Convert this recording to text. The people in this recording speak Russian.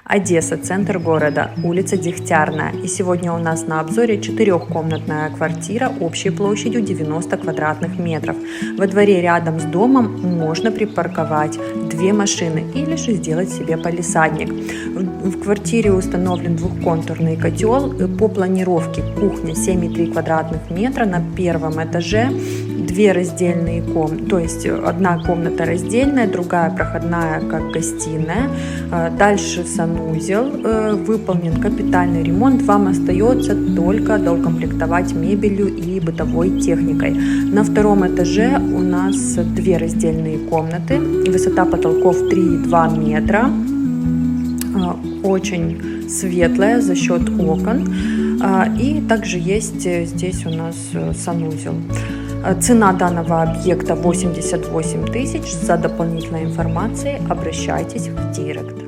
Одесса, центр города, улица Дегтярная. И сегодня у нас на обзоре 4-комнатная квартира общей площадью 90 квадратных метров. Во дворе рядом с домом можно припарковать 2 машины или же сделать себе палисадник. В квартире установлен двухконтурный котел. По планировке кухня 7,3 квадратных метра на первом этаже. 2 раздельные комнаты, то есть одна комната раздельная, другая проходная, как гостиная. Дальше санузел, выполнен капитальный ремонт. Вам остается только доукомплектовать мебелью и бытовой техникой. На втором этаже у нас 2 раздельные комнаты, высота потолков 3,2 метра, очень светлая за счет окон. И также есть здесь у нас санузел. Цена данного объекта 88 тысяч. За дополнительной информацией обращайтесь в директ.